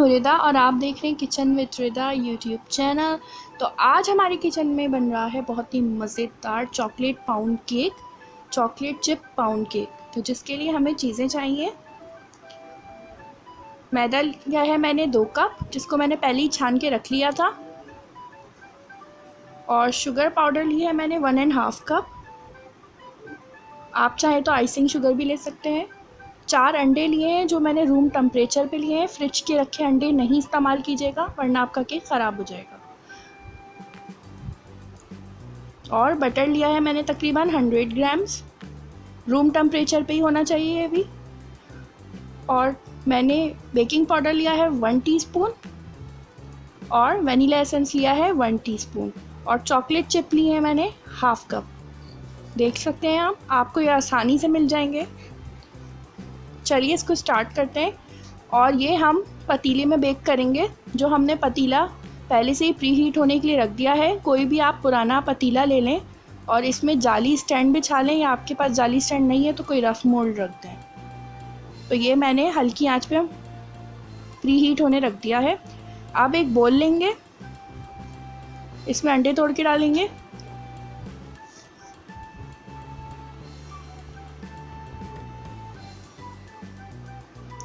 हूँ रिदा और आप देख रहे हैं kitchen with Rida YouTube channel. तो आज हमारे किचन में बन रहा है बहुत ही मज़ेदार चॉकलेट चिप पाउंड केक। तो जिसके लिए हमें चीज़ें चाहिए, मैदा लिया है मैंने 2 कप, जिसको मैंने पहले ही छान के रख लिया था, और शुगर पाउडर लिया है मैंने 1.5 कप। आप चाहें तो आइसिंग शुगर भी ले सकते हैं। 4 अंडे लिए हैं जो मैंने रूम टेम्परेचर पे लिए हैं। फ्रिज के रखे अंडे नहीं इस्तेमाल कीजिएगा वरना आपका केक ख़राब हो जाएगा। और बटर लिया है मैंने तकरीबन 100 ग्राम्स, रूम टेम्परेचर पे ही होना चाहिए ये भी। और मैंने बेकिंग पाउडर लिया है 1 टीस्पून और वनीला एसेंस लिया है 1 टीस्पून। और चॉकलेट चिप लिए हैं मैंने 1/2 कप। देख सकते हैं आप, आपको ये आसानी से मिल जाएंगे। चलिए इसको स्टार्ट करते हैं। और ये हम पतीले में बेक करेंगे, जो हमने पतीला पहले से ही प्री हीट होने के लिए रख दिया है। कोई भी आप पुराना पतीला ले लें और इसमें जाली स्टैंड बिछा लें, या आपके पास जाली स्टैंड नहीं है तो कोई रफ़ मोल्ड रख दें। तो ये मैंने हल्की आंच पे प्री हीट होने रख दिया है। अब एक बोल लेंगे, इसमें अंडे तोड़ के डालेंगे।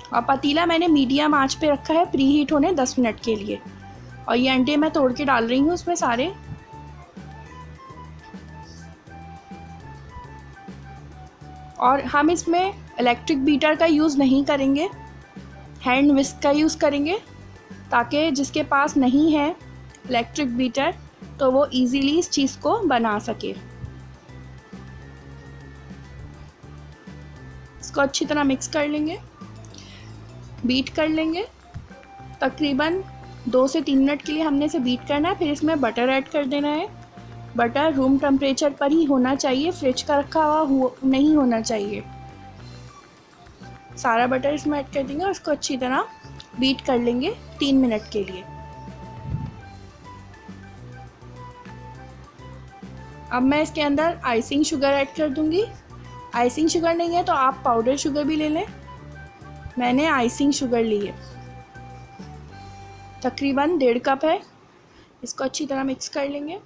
और पतीला मैंने मीडियम आंच पे रखा है प्री हीट होने 10 मिनट के लिए। और ये अंडे मैं तोड़ के डाल रही हूँ उसमें सारे। और हम इसमें इलेक्ट्रिक बीटर का यूज़ नहीं करेंगे, हैंड विस्क का यूज़ करेंगे, ताकि जिसके पास नहीं है इलेक्ट्रिक बीटर तो वो इजीली इस चीज़ को बना सके। इसको अच्छी तरह मिक्स कर लेंगे, बीट कर लेंगे। तकरीबन 2 से 3 मिनट के लिए हमने इसे बीट करना है। फिर इसमें बटर ऐड कर देना है। बटर रूम टेम्परेचर पर ही होना चाहिए, फ्रिज का रखा हुआ नहीं होना चाहिए। सारा बटर इसमें ऐड कर देंगे और इसको अच्छी तरह बीट कर लेंगे 3 मिनट के लिए। अब मैं इसके अंदर आइसिंग शुगर ऐड कर दूंगी। आइसिंग शुगर नहीं है तो आप पाउडर शुगर भी ले लें। मैंने आइसिंग शुगर ली है, तकरीबन 1.5 कप है। इसको अच्छी तरह मिक्स कर लेंगे।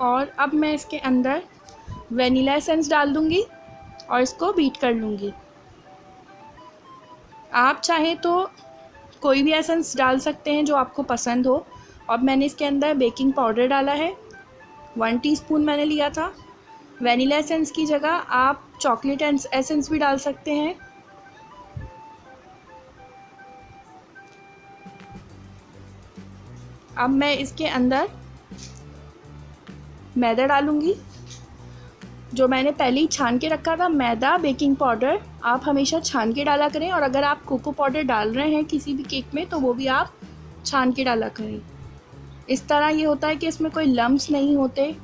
और अब मैं इसके अंदर वनीला एसेंस डाल दूंगी और इसको बीट कर लूँगी। आप चाहें तो कोई भी एसेंस डाल सकते हैं जो आपको पसंद हो। अब मैंने इसके अंदर बेकिंग पाउडर डाला है, 1 टीस्पून मैंने लिया था। वनीला एसेंस की जगह आप चॉकलेट एसेंस भी डाल सकते हैं। अब मैं इसके अंदर मैदा डालूंगी, जो मैंने पहले ही छान के रखा था। मैदा, बेकिंग पाउडर आप हमेशा छान के डाला करें, और अगर आप कोको पाउडर डाल रहे हैं किसी भी केक में तो वो भी आप छान के डाला करें। इस तरह ये होता है कि इसमें कोई लम्स नहीं होते,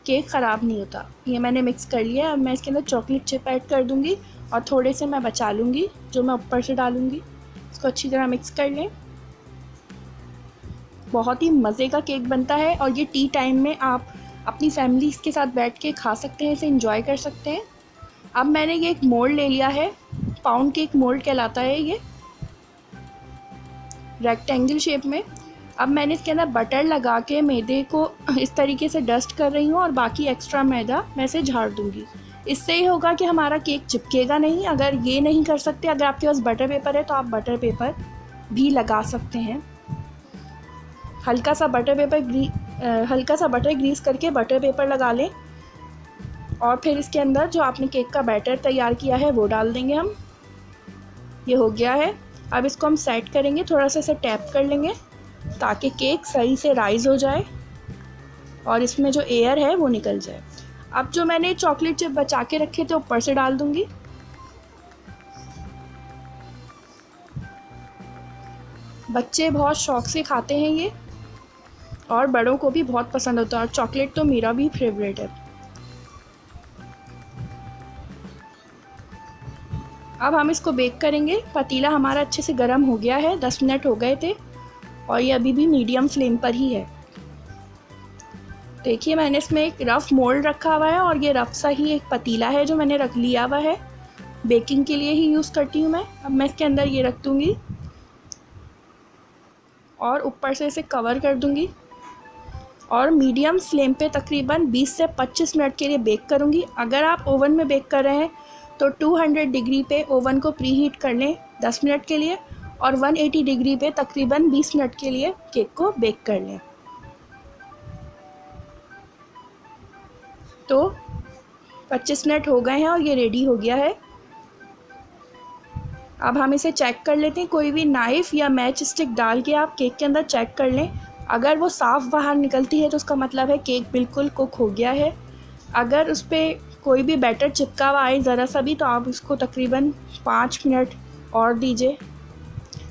केक ख़राब नहीं होता। ये मैंने मिक्स कर लिया। अब मैं इसके अंदर चॉकलेट चिप ऐड कर दूंगी और थोड़े से मैं बचा लूँगी जो मैं ऊपर से डालूँगी। इसको अच्छी तरह मिक्स कर लें। बहुत ही मज़े का केक बनता है और ये टी टाइम में आप अपनी फैमिली के साथ बैठ के खा सकते हैं, इसे एंजॉय कर सकते हैं। अब मैंने ये एक मोल्ड ले लिया है, पाउंड केक मोल्ड कहलाता है ये, रेक्टेंगल शेप में। अब मैंने इसके अंदर बटर लगा के मैदे को इस तरीके से डस्ट कर रही हूँ और बाकी एक्स्ट्रा मैदा मैं इसे झाड़ दूँगी। इससे ही होगा कि हमारा केक चिपकेगा नहीं। अगर ये नहीं कर सकते, अगर आपके पास बटर पेपर है तो आप बटर पेपर भी लगा सकते हैं। हल्का सा बटर ग्रीस करके बटर पेपर लगा लें। और फिर इसके अंदर जो आपने केक का बैटर तैयार किया है वो डाल देंगे हम। ये हो गया है। अब इसको हम सेट करेंगे, थोड़ा सा इसे टैप कर लेंगे ताकि केक सही से राइज़ हो जाए और इसमें जो एयर है वो निकल जाए। अब जो मैंने चॉकलेट चिप बचा के रखे थे ऊपर से डाल दूंगी। बच्चे बहुत शौक़ से खाते हैं ये, और बड़ों को भी बहुत पसंद होता है। और चॉकलेट तो मेरा भी फेवरेट है। अब हम इसको बेक करेंगे। पतीला हमारा अच्छे से गर्म हो गया है, 10 मिनट हो गए थे और ये अभी भी मीडियम फ्लेम पर ही है। देखिए मैंने इसमें एक रफ़ मोल्ड रखा हुआ है और ये रफ़ सा ही एक पतीला है जो मैंने रख लिया हुआ है, बेकिंग के लिए ही यूज़ करती हूँ मैं। अब मैं इसके अंदर ये रख दूँगी और ऊपर से इसे कवर कर दूँगी और मीडियम फ्लेम पे तकरीबन 20 से 25 मिनट के लिए बेक करूँगी। अगर आप ओवन में बेक कर रहे हैं तो 200 डिग्री पे ओवन को प्री हीट कर लें 10 मिनट के लिए और 180 डिग्री पे तकरीबन 20 मिनट के लिए केक को बेक कर लें। तो 25 मिनट हो गए हैं और ये रेडी हो गया है। अब हम इसे चेक कर लेते हैं। कोई भी नाइफ़ या मैच स्टिक डाल के आप केक के अंदर चेक कर लें। अगर वो साफ़ बाहर निकलती है तो उसका मतलब है केक बिल्कुल कुक हो गया है। अगर उस पर कोई भी बैटर चिपका हुआ आए ज़रा सा भी तो आप उसको तकरीबन 5 मिनट और दीजिए।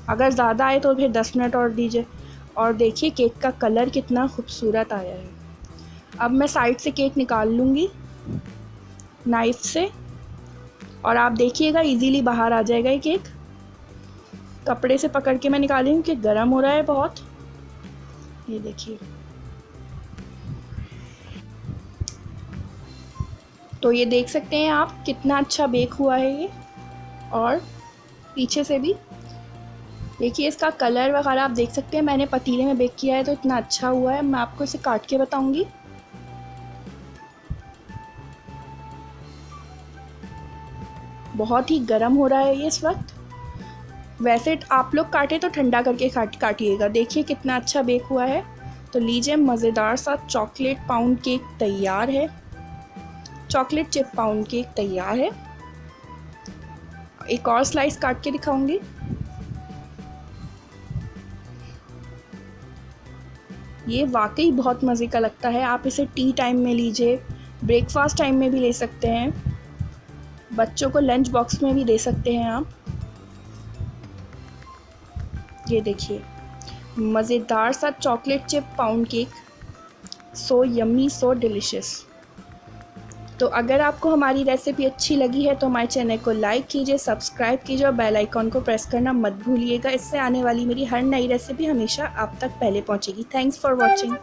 अगर ज़्यादा आए तो फिर 10 मिनट और दीजिए। और देखिए केक का कलर कितना खूबसूरत आया है। अब मैं साइड से केक निकाल लूँगी नाइफ़ से और आप देखिएगा इजीली बाहर आ जाएगा ये केक। कपड़े से पकड़ के मैं निकाली हूँ कि गर्म हो रहा है बहुत। ये देखिए, तो ये देख सकते हैं आप कितना अच्छा बेक हुआ है ये। और पीछे से भी देखिए इसका कलर वगैरह आप देख सकते हैं। मैंने पतीले में बेक किया है तो इतना अच्छा हुआ है। मैं आपको इसे काट के बताऊंगी। बहुत ही गर्म हो रहा है ये इस वक्त। वैसे आप लोग काटें तो ठंडा करके काटिएगा। देखिए कितना अच्छा बेक हुआ है। तो लीजिए मज़ेदार सा चॉकलेट पाउंड केक तैयार है। चॉकलेट चिप पाउंड केक तैयार है। एक और स्लाइस काट के दिखाऊंगी। ये वाकई बहुत मज़े का लगता है। आप इसे टी टाइम में लीजिए, ब्रेकफास्ट टाइम में भी ले सकते हैं, बच्चों को लंच बॉक्स में भी दे सकते हैं आप। ये देखिए मज़ेदार सा chocolate chip pound cake, so yummy, सो डिलीशियस। तो अगर आपको हमारी रेसिपी अच्छी लगी है तो हमारे चैनल को लाइक कीजिए, सब्सक्राइब कीजिए और बेल आइकॉन को प्रेस करना मत भूलिएगा। इससे आने वाली मेरी हर नई रेसिपी हमेशा आप तक पहले पहुंचेगी। Thanks for watching.